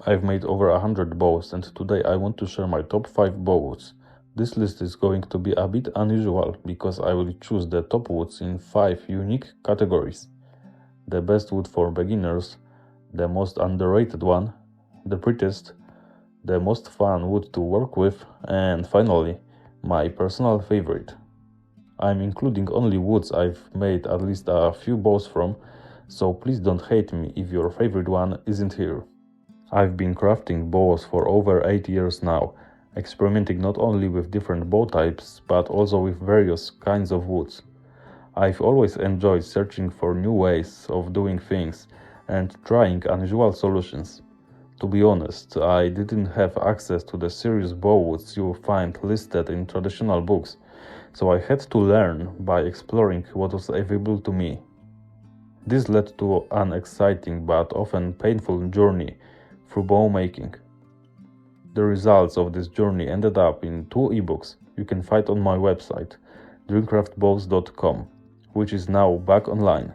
I've made over 100 bows, and today I want to share my top 5 bows. This list is going to be a bit unusual because I will choose the top woods in 5 unique categories. The best wood for beginners, the most underrated one, the prettiest, the most fun wood to work with, and finally, my personal favorite. I'm including only woods I've made at least a few bows from, so please don't hate me if your favorite one isn't here. I've been crafting bows for over 8 years now, experimenting not only with different bow types, but also with various kinds of woods. I've always enjoyed searching for new ways of doing things and trying unusual solutions. To be honest, I didn't have access to the serious bow woods you find listed in traditional books, so I had to learn by exploring what was available to me. This led to an exciting but often painful journey through bow making. The results of this journey ended up in 2 ebooks you can find on my website, dreamcraftbows.com, which is now back online.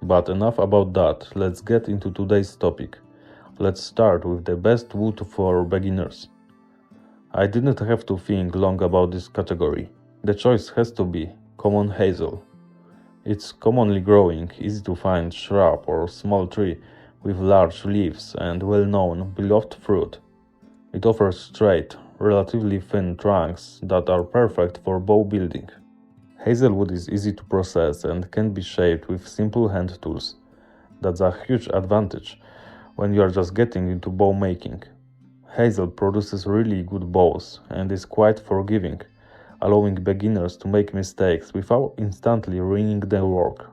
But enough about that, let's get into today's topic. Let's start with the best wood for beginners. I didn't have to think long about this category. The choice has to be common hazel. It's commonly growing, easy to find shrub or small tree with large leaves and well-known beloved fruit. It offers straight, relatively thin trunks that are perfect for bow building. Hazelwood is easy to process and can be shaped with simple hand tools. That's a huge advantage when you are just getting into bow making. Hazel produces really good bows and is quite forgiving, allowing beginners to make mistakes without instantly ruining their work.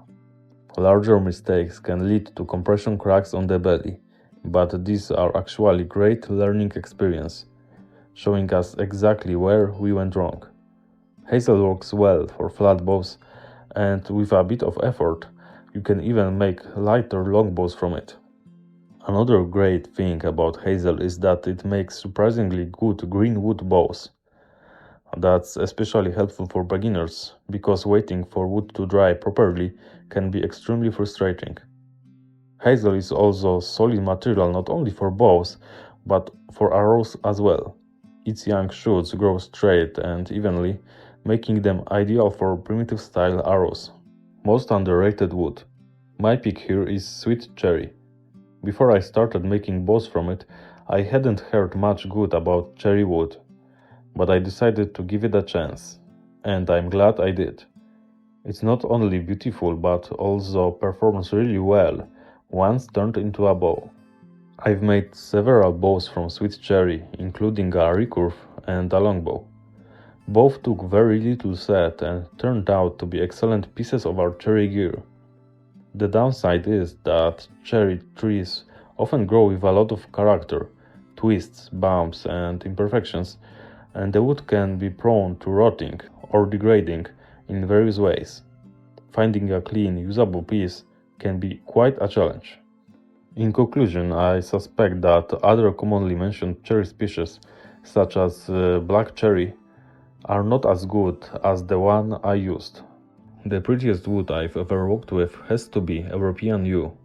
Larger mistakes can lead to compression cracks on the belly, but these are actually great learning experience, showing us exactly where we went wrong. Hazel works well for flat bows, and with a bit of effort, you can even make lighter longbows from it. Another great thing about hazel is that it makes surprisingly good green wood bows. That's especially helpful for beginners, because waiting for wood to dry properly can be extremely frustrating. Hazel is also solid material not only for bows, but for arrows as well. Its young shoots grow straight and evenly, making them ideal for primitive style arrows. Most underrated wood. My pick here is sweet cherry. Before I started making bows from it, I hadn't heard much good about cherry wood, but I decided to give it a chance, and I'm glad I did. It's not only beautiful but also performs really well once turned into a bow. I've made several bows from sweet cherry, including a recurve and a longbow. Both took very little set and turned out to be excellent pieces of archery gear. The downside is that cherry trees often grow with a lot of character, twists, bumps and imperfections, and the wood can be prone to rotting or degrading in various ways. Finding a clean, usable piece can be quite a challenge. In conclusion, I suspect that other commonly mentioned cherry species, such as black cherry, are not as good as the one I used. The prettiest wood I've ever worked with has to be European yew.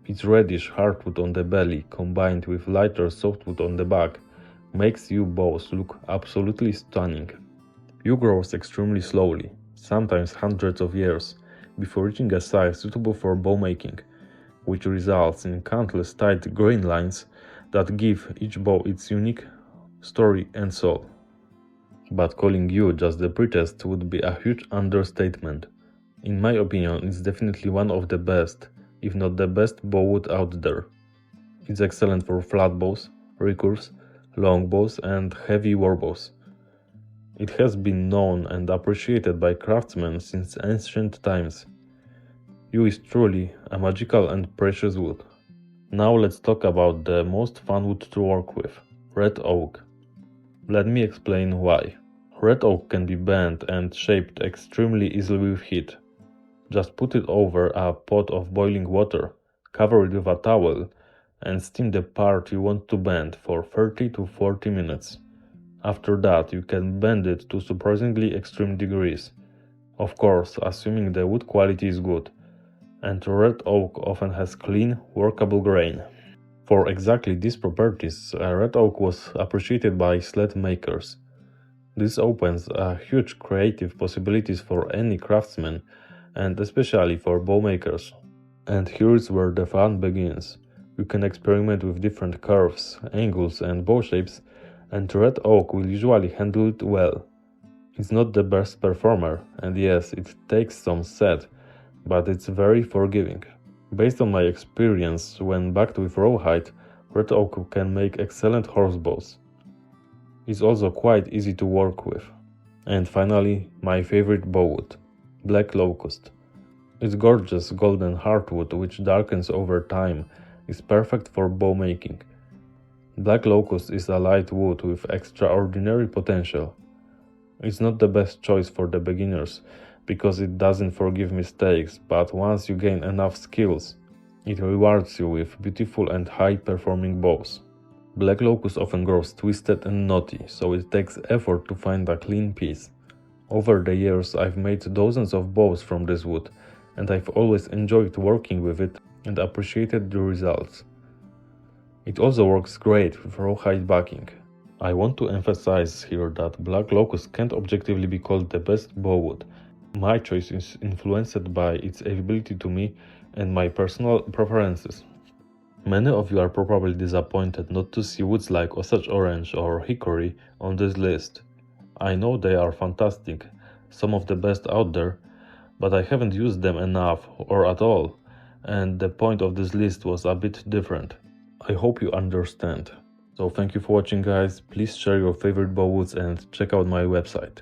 Its reddish hardwood on the belly combined with lighter softwood on the back makes yew bows look absolutely stunning. Yew grows extremely slowly, sometimes hundreds of years, before reaching a size suitable for bow making, which results in countless tight grain lines that give each bow its unique story and soul. But calling yew just the prettiest would be a huge understatement. In my opinion, it's definitely one of the best, if not the best bow wood out there. It's excellent for flat bows, recurves, long bows and heavy war bows. It has been known and appreciated by craftsmen since ancient times. Yew is truly a magical and precious wood. Now let's talk about the most fun wood to work with, red oak. Let me explain why. Red oak can be bent and shaped extremely easily with heat. Just put it over a pot of boiling water, cover it with a towel, and steam the part you want to bend for 30 to 40 minutes. After that, you can bend it to surprisingly extreme degrees. Of course, assuming the wood quality is good, and red oak often has clean, workable grain. For exactly these properties, red oak was appreciated by sled makers. This opens huge creative possibilities for any craftsman, and especially for bow makers. And here's where the fun begins. You can experiment with different curves, angles, and bow shapes, and red oak will usually handle it well. It's not the best performer, and yes, it takes some set, but it's very forgiving. Based on my experience, when backed with rawhide, red oak can make excellent horse bows. It's also quite easy to work with. And finally, my favorite bowwood, black locust. Its gorgeous golden hardwood, which darkens over time, is perfect for bow making. Black locust is a light wood with extraordinary potential. It's not the best choice for the beginners, because it doesn't forgive mistakes, but once you gain enough skills, it rewards you with beautiful and high-performing bows. Black locust often grows twisted and knotty, so it takes effort to find a clean piece. Over the years, I've made dozens of bows from this wood, and I've always enjoyed working with it and appreciated the results. It also works great with rawhide backing. I want to emphasize here that black locust can't objectively be called the best bowwood. My choice is influenced by its availability to me and my personal preferences. Many of you are probably disappointed not to see woods like Osage Orange or Hickory on this list. I know they are fantastic, some of the best out there, but I haven't used them enough or at all, and the point of this list was a bit different. I hope you understand. So thank you for watching, guys. Please share your favorite bowwoods and check out my website.